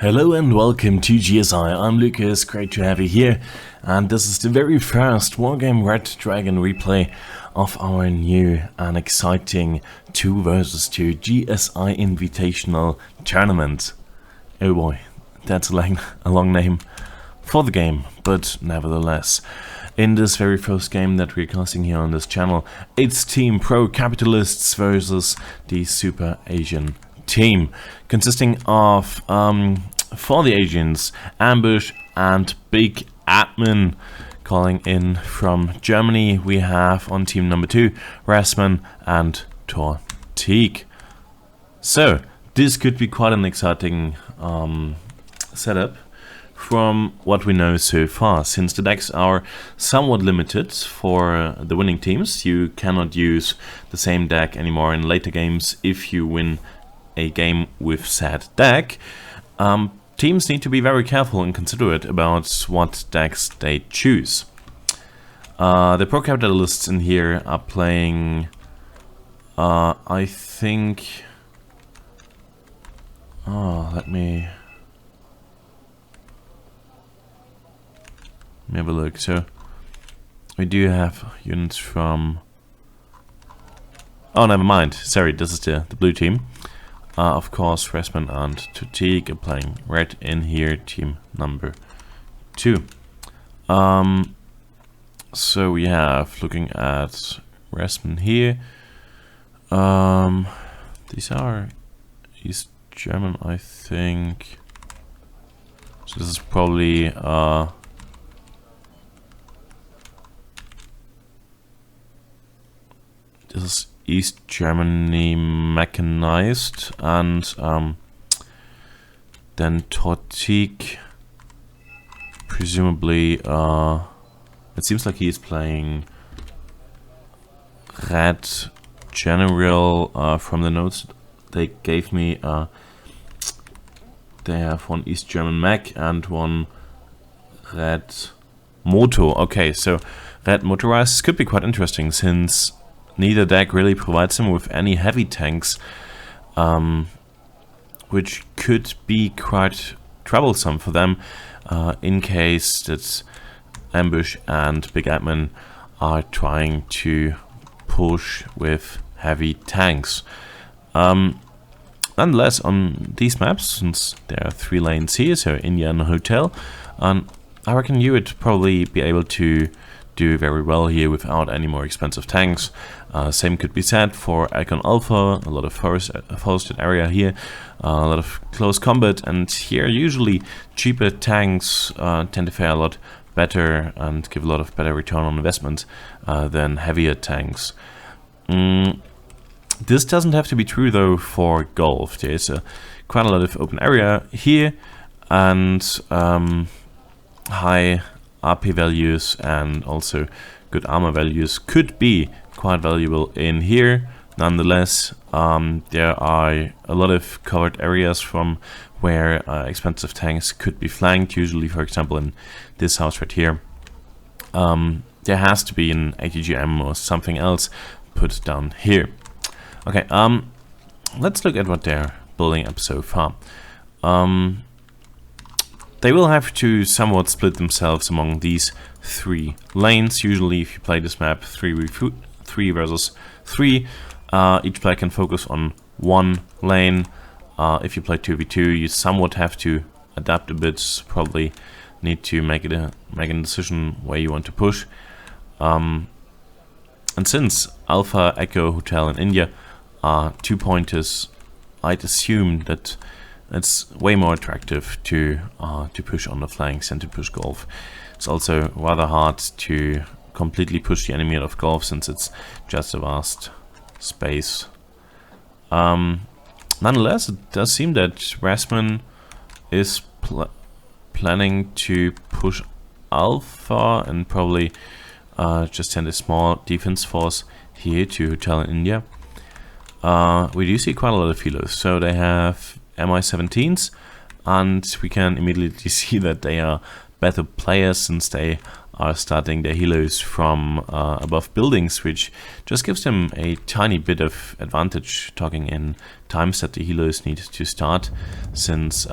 Hello and welcome to GSI. I'm Lucas, great to have you here, and this is the very first Wargame Red Dragon replay of our new and exciting 2 versus 2 GSI Invitational Tournament. Oh boy, that's a long name for the game, but nevertheless. In this very first game that we're casting here on this channel, it's Team Pro Capitalists versus the Super Asian team, consisting of, for the Asians, Ambush and Big Admin. Calling in from Germany, we have on team number 2, Razzmann and Tortique. So, this could be quite an exciting setup from what we know so far. Since the decks are somewhat limited for the winning teams, you cannot use the same deck anymore in later games if you win a game with said deck. Teams need to be very careful and considerate about what decks they choose. The pro capitalists in here are playing, I think, let me have a look. So we do have units from, oh, never mind, sorry, this is the blue team. Of course, Razzmann and Tortique are playing red in here, team number 2. So we have, looking at Razzmann here, these are East German, I think. So this is probably this is East Germany mechanized, and then Tortique, presumably, it seems like he is playing red general. From the notes they gave me, they have one East German mech and one red moto. Okay, so red motorized could be quite interesting, since neither deck really provides him with any heavy tanks, which could be quite troublesome for them in case that Ambush and Big Admin are trying to push with heavy tanks. Nonetheless, on these maps, since there are 3 lanes here, so India and a hotel, I reckon you would probably be able to do very well here without any more expensive tanks. Same could be said for Icon Alpha, a lot of forested area here, a lot of close combat, and here usually cheaper tanks tend to fare a lot better and give a lot of better return on investment than heavier tanks. This doesn't have to be true though for golf. There's quite a lot of open area here, and high RP values and also good armor values could be quite valuable in here. Nonetheless, there are a lot of covered areas from where expensive tanks could be flanked. Usually, for example, in this house right here, there has to be an ATGM or something else put down here. Okay, let's look at what they're building up so far. They will have to somewhat split themselves among these 3 lanes. Usually, if you play this map 3 versus 3, each player can focus on 1 lane. If you play 2v2, you somewhat have to adapt a bit. Probably need to make a decision where you want to push. And since Alpha, Echo, Hotel, and India are 2 pointers, I'd assume that it's way more attractive to push on the flanks and to push golf. It's also rather hard to completely push the enemy out of golf, since it's just a vast space. Nonetheless, it does seem that Razzmann is planning to push Alpha and probably just send a small defense force here to Hotel in India. We do see quite a lot of healers, so they have MI-17s, and we can immediately see that they are better players, since they are starting their helos from above buildings, which just gives them a tiny bit of advantage, talking in times that the helos need to start, since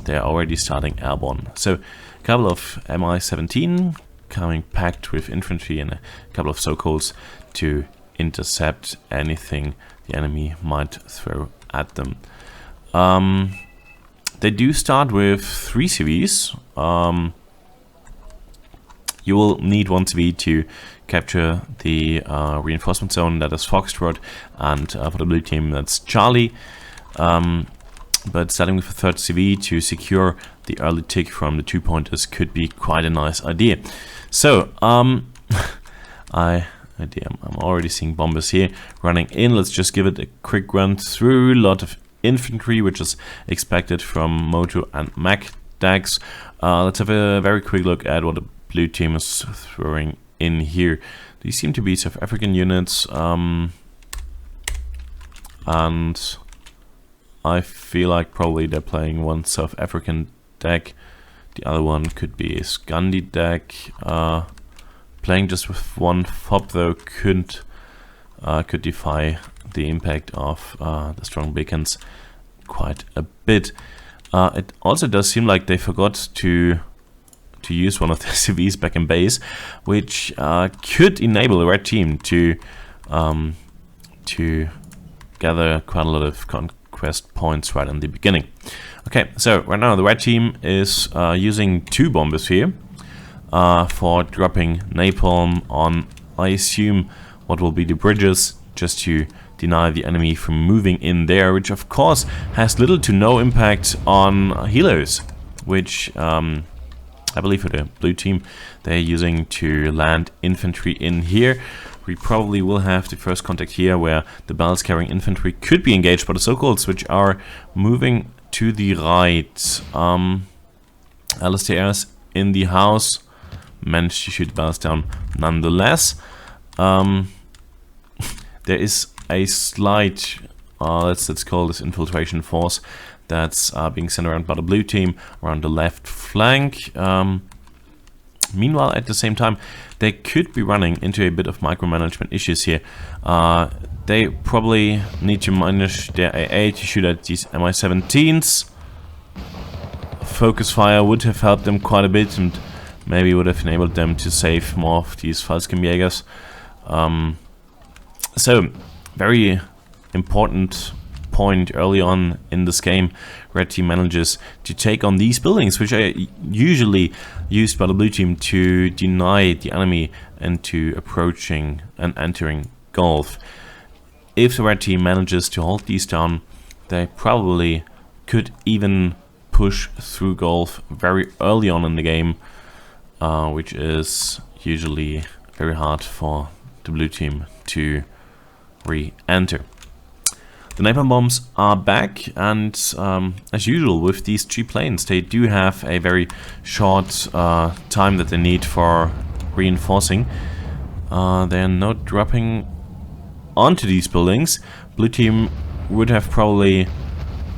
they're already starting airborne. So a couple of Mi-17 coming packed with infantry and a couple of so-calls to intercept anything the enemy might throw at them. They do start with 3 CVs. You will need 1 CV to capture the reinforcement zone, that is Foxtrot, and for the blue team that's Charlie. But starting with a 3rd CV to secure the early tick from the 2-pointers could be quite a nice idea. So, I'm already seeing bombers here running in. Let's just give it a quick run through. A lot of infantry, which is expected from Moto and Mac decks. Let's have a very quick look at what the blue team is throwing in here. These seem to be South African units, and I feel like probably they're playing one South African deck. The other one could be a Scandi deck. Playing just with 1 fob though could defy the impact of the strong beacons quite a bit. It also does seem like they forgot to use one of the CVs back in base, which could enable the red team to gather quite a lot of conquest points right in the beginning. Okay, so right now the red team is using 2 bombers here for dropping napalm on, I assume, what will be the bridges, just to deny the enemy from moving in there, which of course has little to no impact on helos, which I believe for the blue team they're using to land infantry in here. We probably will have the first contact here where the bells carrying infantry could be engaged by the so-calls, which are moving to the right. Alistair is in the house, managed to shoot the bells down nonetheless. There is a slight, let's call this infiltration force, that's being sent around by the blue team around the left flank. Meanwhile, at the same time, they could be running into a bit of micromanagement issues here. They probably need to manage their AA to shoot at these Mi-17s. Focus fire would have helped them quite a bit and maybe would have enabled them to save more of these Fallschirmjägers. So, very important point early on in this game. Red team manages to take on these buildings, which are usually used by the blue team to deny the enemy into approaching and entering Gulf. If the red team manages to hold these down, they probably could even push through Gulf very early on in the game, which is usually very hard for the blue team to re-enter. The napalm bombs are back, and as usual with these 3 planes, they do have a very short time that they need for reinforcing. They're not dropping onto these buildings. Blue team would have probably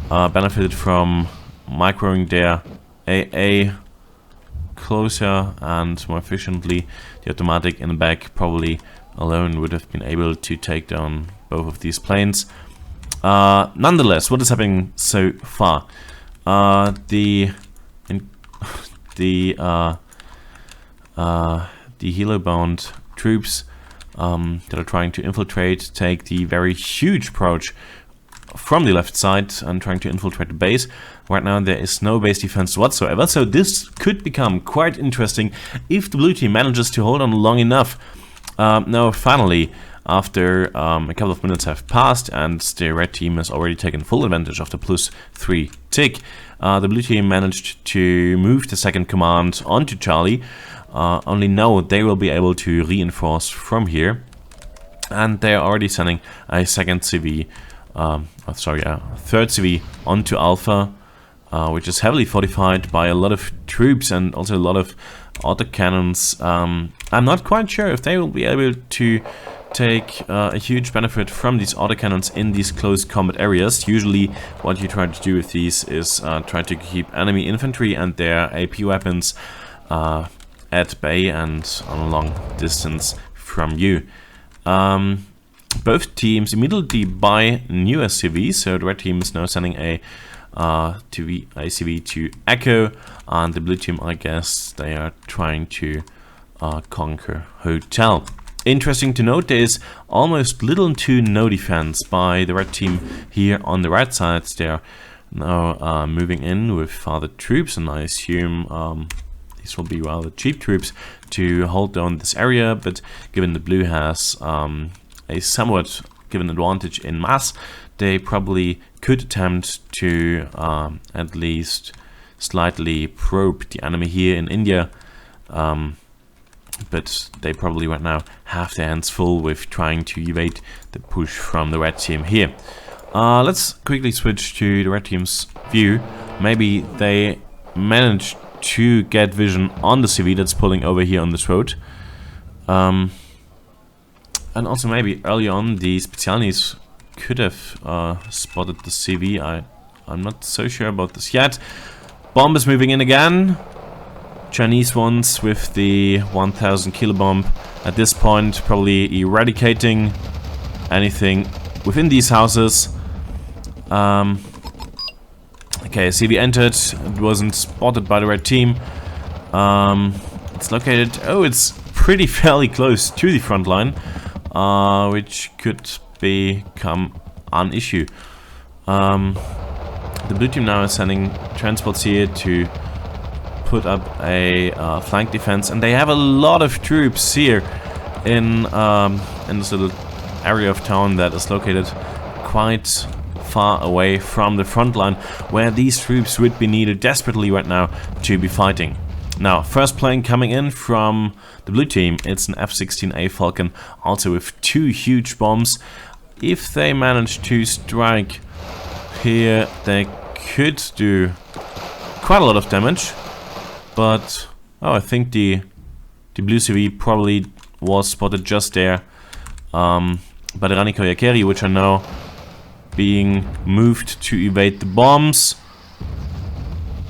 benefited from microing their AA closer and more efficiently. The automatic in the back probably alone would have been able to take down both of these planes. Nonetheless, what is happening so far? The helo-bound troops that are trying to infiltrate take the very huge approach from the left side and trying to infiltrate the base. Right now there is no base defense whatsoever, so this could become quite interesting if the blue team manages to hold on long enough. Now finally, after a couple of minutes have passed and the red team has already taken full advantage of the +3 tick, the blue team managed to move the second command onto Charlie. Only now they will be able to reinforce from here, and they are already sending a second CV, third CV onto Alpha, which is heavily fortified by a lot of troops and also a lot of autocannons. I'm not quite sure if they will be able to take a huge benefit from these autocannons in these close combat areas. Usually what you try to do with these is try to keep enemy infantry and their AP weapons at bay and on a long distance from you. Both teams immediately buy new SCVs, so the red team is now sending a to ACV to echo, and the blue team, I guess they are trying to conquer hotel. Interesting to note, there is almost little to no defense by the red team here on the right side. They are now moving in with further troops, and I assume these will be rather cheap troops to hold down this area, but given the blue has a somewhat given advantage in mass, they probably could attempt to at least slightly probe the enemy here in India, but they probably right now have their hands full with trying to evade the push from the red team here. Let's quickly switch to the red team's view. Maybe they managed to get vision on the CV that's pulling over here on this road. And also maybe early on the Spezialnis could have spotted the CV. I'm not so sure about this yet. Bomb is moving in again. Chinese ones with the 1000 kilo bomb at this point, probably eradicating anything within these houses. Okay, CV entered. It wasn't spotted by the red team. It's located. Oh, it's pretty fairly close to the front line, which could become an issue. The blue team now is sending transports here to put up a flank defense, and they have a lot of troops here in this little area of town that is located quite far away from the front line, where these troops would be needed desperately right now to be fighting. Now, first plane coming in from the blue team, it's an F-16A Falcon, also with 2 huge bombs. If they manage to strike here, they could do quite a lot of damage. But, oh, I think the blue CV probably was spotted just there by the Ranikoyakeri, which are now being moved to evade the bombs.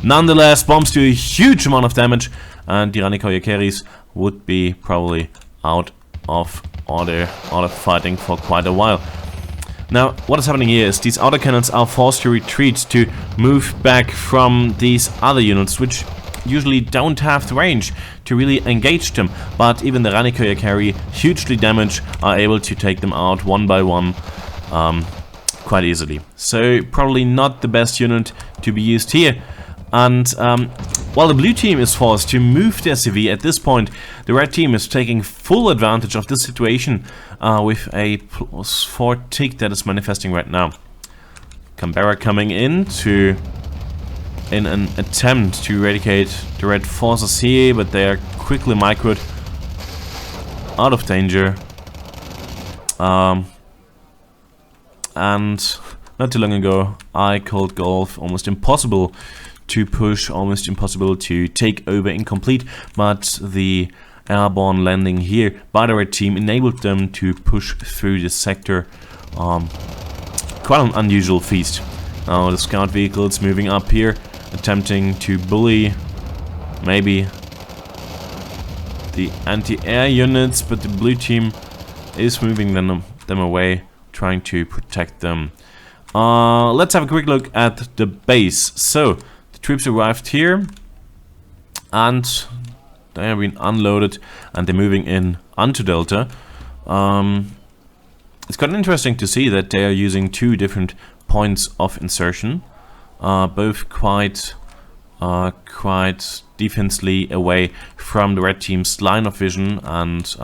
Nonetheless, bombs do a huge amount of damage, and the Ranikoyakeris would be probably out of order, out of fighting for quite a while. Now, what is happening here is these autocannons are forced to retreat, to move back from these other units, which usually don't have the range to really engage them, but even the Ranikoyakeri, hugely damaged, are able to take them out one by one quite easily. So probably not the best unit to be used here. And while the blue team is forced to move their CV at this point, the red team is taking full advantage of this situation with a +4 tick that is manifesting right now. Canberra coming in an attempt to eradicate the red forces here, but they are quickly microed out of danger. And not too long ago, I called golf almost impossible to push, almost impossible to take over incomplete, but the airborne landing here by the red team enabled them to push through this sector. Quite an unusual feat. Now the scout vehicles moving up here, attempting to bully maybe the anti-air units, but the blue team is moving them away, trying to protect them. Let's have a quick look at the base. So the troops arrived here, and they have been unloaded, and they're moving in onto Delta. It's quite interesting to see that they are using 2 different points of insertion, both quite defensively away from the red team's line of vision, and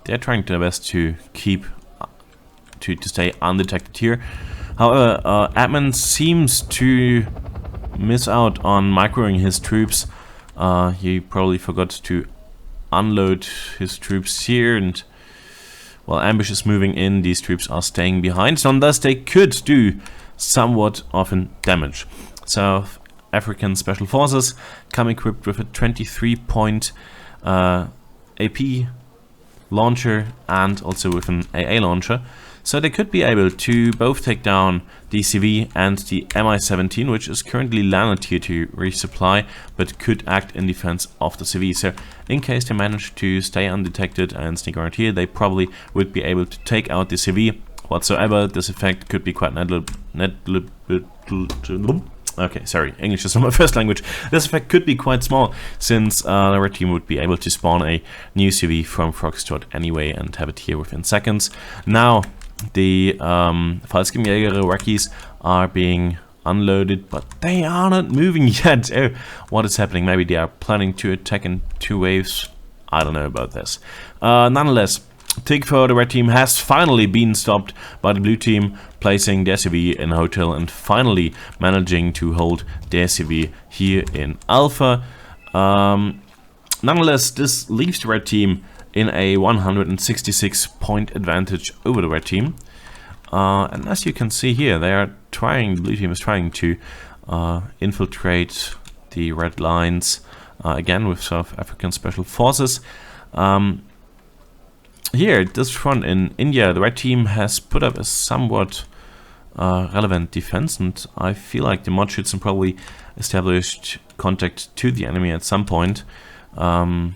they're trying their best to keep to stay undetected here. However, Admin seems to miss out on microing his troops. He probably forgot to unload his troops here, and while Ambush is moving in, these troops are staying behind, so thus they could do somewhat often damage. South African Special Forces come equipped with a 23-point AP launcher and also with an AA launcher, so they could be able to both take down the CV and the Mi-17, which is currently landed here to resupply, but could act in defense of the CV. So in case they manage to stay undetected and sneak around here, they probably would be able to take out the CV. Whatsoever, this effect could be quite Okay, sorry, English is not my first language. This effect could be quite small, since the red team would be able to spawn a new CV from Foxtrot anyway and have it here within seconds. Now, the Fallschirmjäger Rockies are being unloaded, but they are not moving yet. Oh, what is happening? Maybe they are planning to attack in 2 waves. I don't know about this. Nonetheless, tick for the red team has finally been stopped by the blue team, placing their CV in a hotel and finally managing to hold their CV here in Alpha. Nonetheless, this leaves the red team in a 166 point advantage over the red team. And as you can see here, the blue team is trying to infiltrate the red lines again with South African Special Forces. Here at this front in India, the red team has put up a somewhat relevant defense, and I feel like the Modschützen probably established contact to the enemy at some point. And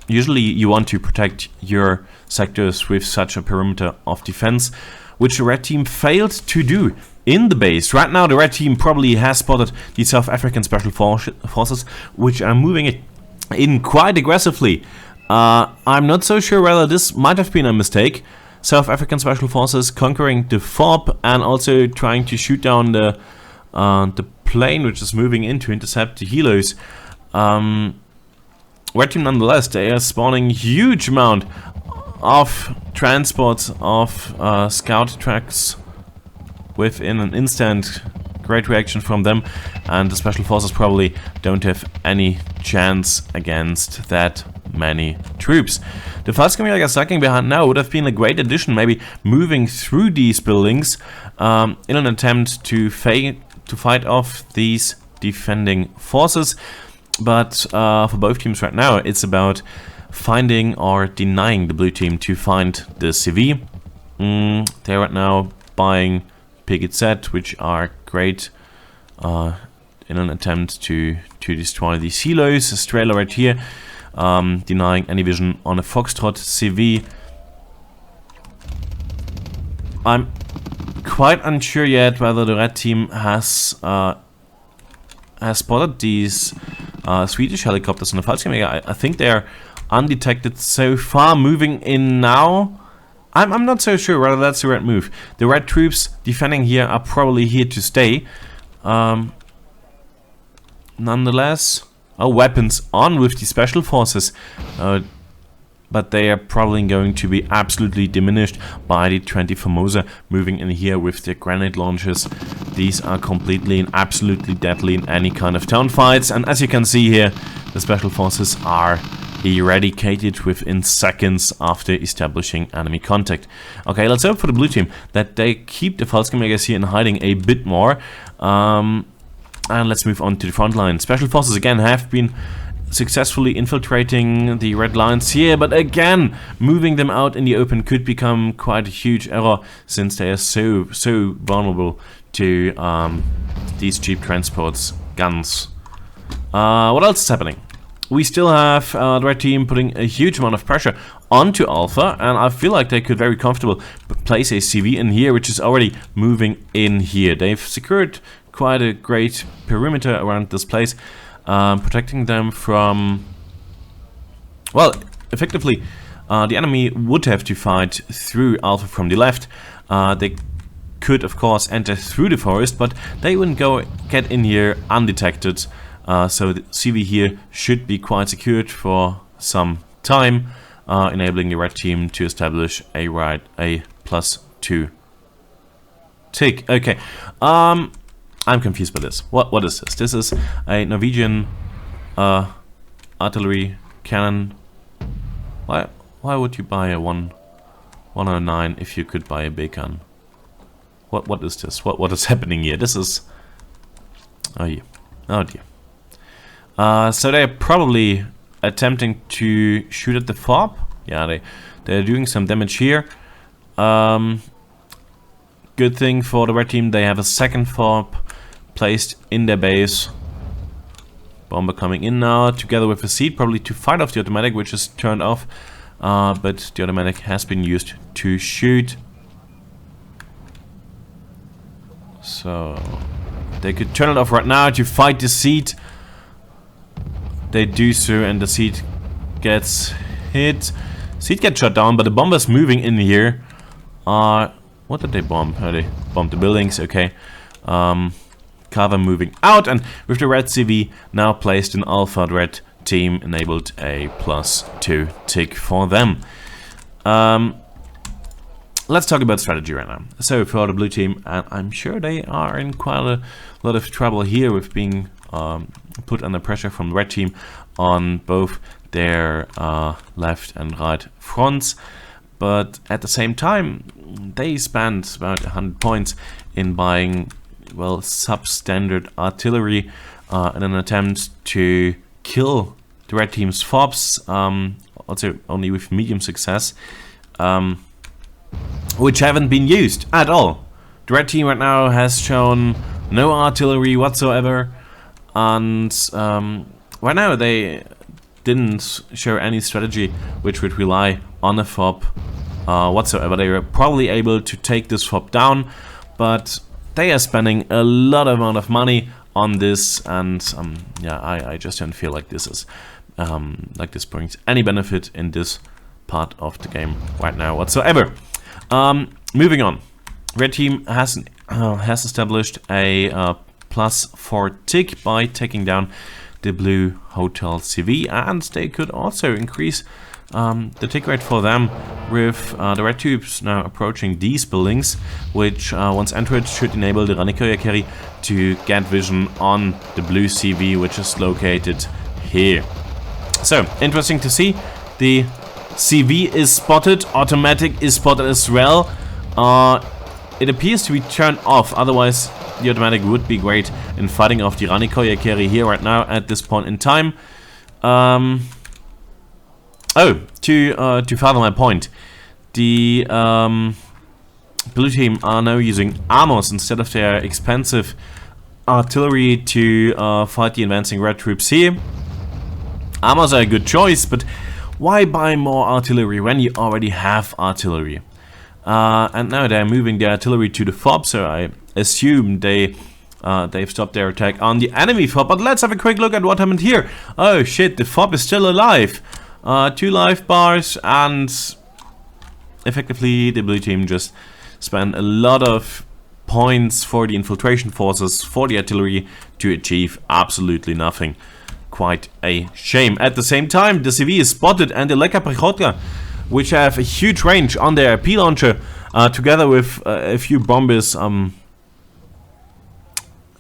usually you want to protect your sectors with such a perimeter of defense, which the red team failed to do in the base. Right now the red team probably has spotted the South African Special Forces, which are moving in quite aggressively. I'm not so sure whether this might have been a mistake. South African Special Forces conquering the FOB and also trying to shoot down the plane which is moving in to intercept the helos. Red team nonetheless, they are spawning huge amount of transports of scout tracks within an instant. Great reaction from them, and the Special Forces probably don't have any chance against that many troops. The Fallschirmjäger sucking behind now would have been a great addition, maybe moving through these buildings in an attempt to fight off these defending forces. But for both teams right now, it's about finding or denying the blue team to find the CV. They're right now buying picket set, which are great in an attempt to destroy these silos. A trailer right here, denying any vision on a Foxtrot CV. I'm quite unsure yet whether the red team has spotted these Swedish helicopters on the Fallschirmjäger. I think they are undetected so far, moving in now. I'm not so sure whether that's the right move. The red troops defending here are probably here to stay. Nonetheless, weapons on with the Special Forces, but they are probably going to be absolutely diminished by the 20 Formosa moving in here with their grenade launchers. These are completely and absolutely deadly in any kind of town fights, and as you can see here, the Special Forces are eradicated within seconds after establishing enemy contact. Okay, let's hope for the blue team that they keep the Fallschirmjägers here in hiding a bit more. And let's move on to the front line. Special Forces again have been successfully infiltrating the red lines here, but again, moving them out in the open could become quite a huge error, since they are so vulnerable to these cheap transports, guns. What else is happening? We still have the red team putting a huge amount of pressure onto Alpha, and I feel like they could very comfortable place a CV in here, which is already moving in here. They've secured quite a great perimeter around this place, protecting them from, well, effectively, the enemy would have to fight through Alpha from the left. They could, of course, enter through the forest, but they wouldn't get in here undetected. So the CV here should be quite secured for some time, enabling the red team to establish a +2 tick. Okay, I'm confused by this. What is this? This is a Norwegian artillery cannon. Why would you buy a 109 if you could buy a big gun? What is this? What is happening here? This is, oh yeah, oh dear. So they're probably attempting to shoot at the FOB. Yeah, they're doing some damage here. Good thing for the red team, they have a second FOB placed in their base. Bomber coming in now, together with a seat, probably to fight off the automatic, which is turned off. But the automatic has been used to shoot. So they could turn it off right now to fight the seed. They do so, and the seed gets hit. Seed gets shot down, but the bomber's moving in here. What did they bomb? Oh, they bombed the buildings, okay. Cover moving out, and with the red CV now placed in alpha, the red team enabled a +2 tick for them. Let's talk about strategy right now. So for the blue team, and I'm sure they are in quite a lot of trouble here with being put under pressure from the red team on both their left and right fronts. But at the same time, they spent about 100 points in buying, well, substandard artillery in an attempt to kill the red team's FOBs, also only with medium success, which haven't been used at all. The red team right now has shown no artillery whatsoever, and right now they didn't show any strategy which would rely on a FOB whatsoever. They were probably able to take this FOB down, but they are spending a lot amount of money on this, and yeah, I just don't feel like this is like this brings any benefit in this part of the game right now whatsoever. Moving on, red team has established a +4 tick by taking down the blue hotel CV, and they could also increase the tick rate for them with the red tubes now approaching these buildings, which once entered should enable the Ranikoya carry to get vision on the blue CV, which is located here. So interesting to see. The CV is spotted, automatic is spotted as well. It appears to be turned off, otherwise the automatic would be great in fighting off the Ranikoya carry here right now at this point in time. To further my point, the blue team are now using armors instead of their expensive artillery to fight the advancing red troops here. Armors are a good choice, but why buy more artillery when you already have artillery? And now they're moving their artillery to the FOB, so I assume they've stopped their attack on the enemy FOB. But let's have a quick look at what happened here. Oh shit, the FOB is still alive. 2 life bars, and effectively the blue team just spent a lot of points for the infiltration forces, for the artillery, to achieve absolutely nothing. Quite a shame. At the same time, the CV is spotted, and the Leka Prichotka, which have a huge range on their AP launcher, together with a few bombers,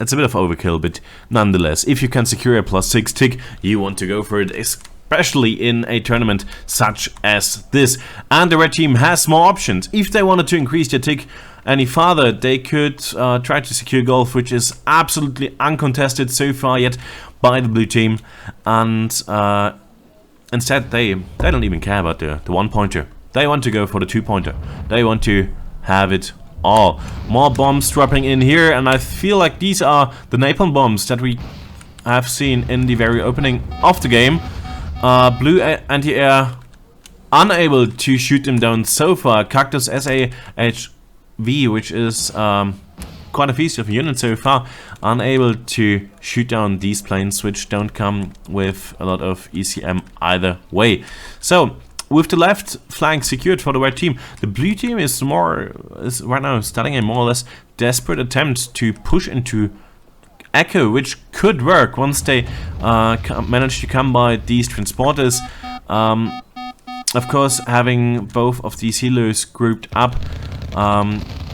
it's a bit of overkill, but nonetheless, if you can secure a +6 tick, you want to go for it, especially in a tournament such as this. And the red team has more options. If they wanted to increase their tick any farther, they could try to secure golf, which is absolutely uncontested so far yet by the blue team. And instead, they don't even care about the 1-pointer. They want to go for the 2-pointer. They want to have it all. More bombs dropping in here, and I feel like these are the napalm bombs that we have seen in the very opening of the game. Blue anti-air unable to shoot them down so far. Cactus SAHV, which is quite a feast of units so far, unable to shoot down these planes, which don't come with a lot of ECM either way. So with the left flank secured for the red team, the blue team is right now starting a more or less desperate attempt to push into Echo, which could work once they manage to come by these transporters. Of course, having both of these healers grouped up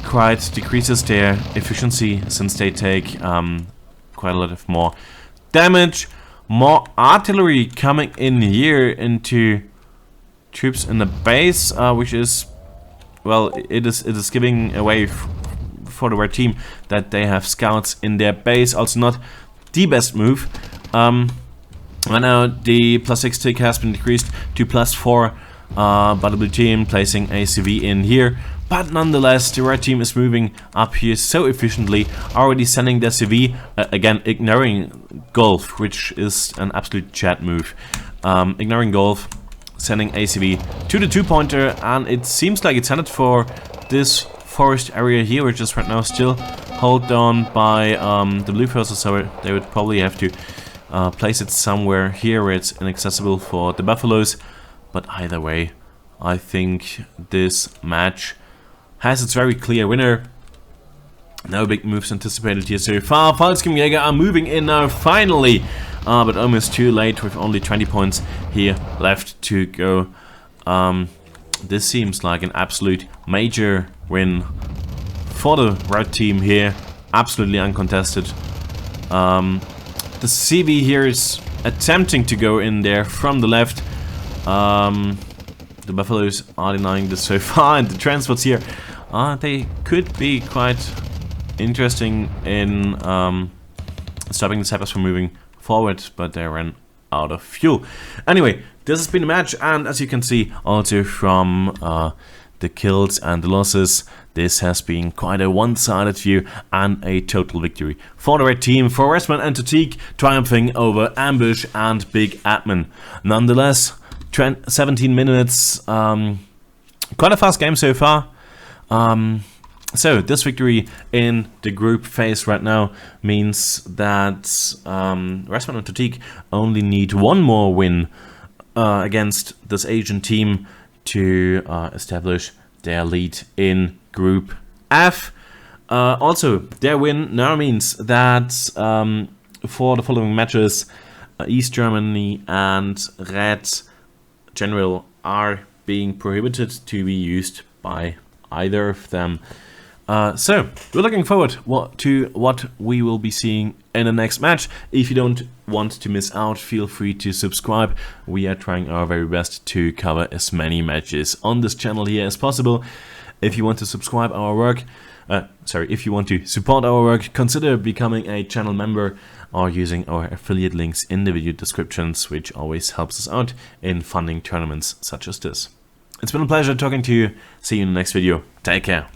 quite decreases their efficiency, since they take quite a lot of more damage. More artillery coming in here into troops in the base, which is, well, it is giving away for the red team that they have scouts in their base. Also not the best move. Right now the +6 tick has been decreased to +4 by the blue team, placing a CV in here. But nonetheless, the red team is moving up here so efficiently, already sending their CV, again ignoring golf, which is an absolute chat move. Ignoring golf, sending ACV to the 2-pointer, and it seems like it's headed for this forest area here, which is right now still held down by the blue forces, so they would probably have to place it somewhere here where it's inaccessible for the buffaloes. But either way, I think this match has its very clear winner. No big moves anticipated here so far. Jäger are moving in now finally, but almost too late with only 20 points here left to go. This seems like an absolute major win for the red team here, absolutely uncontested. The CB here is attempting to go in there from the left. The buffaloes are denying this so far, and the transports here, they could be quite interesting in stopping the sappers from moving forward, but they ran out of fuel. Anyway, this has been a match, and as you can see also from the kills and the losses, this has been quite a one-sided view and a total victory for the red team, for Razzmann and Tortique triumphing over Ambush and Big Admin. Nonetheless, 17 minutes, quite a fast game so far. So this victory in the group phase right now means that Razzmann and Tortique only need one more win against this Asian team to establish their lead in Group F. Also, their win now means that for the following matches, East Germany and Red General are being prohibited to be used by either of them. So, we're looking forward to what we will be seeing in the next match. If you don't want to miss out, feel free to subscribe. We are trying our very best to cover as many matches on this channel here as possible. If you want to subscribe our work, if you want to support our work, consider becoming a channel member or using our affiliate links in the video descriptions, which always helps us out in funding tournaments such as this. It's been a pleasure talking to you. See you in the next video. Take care.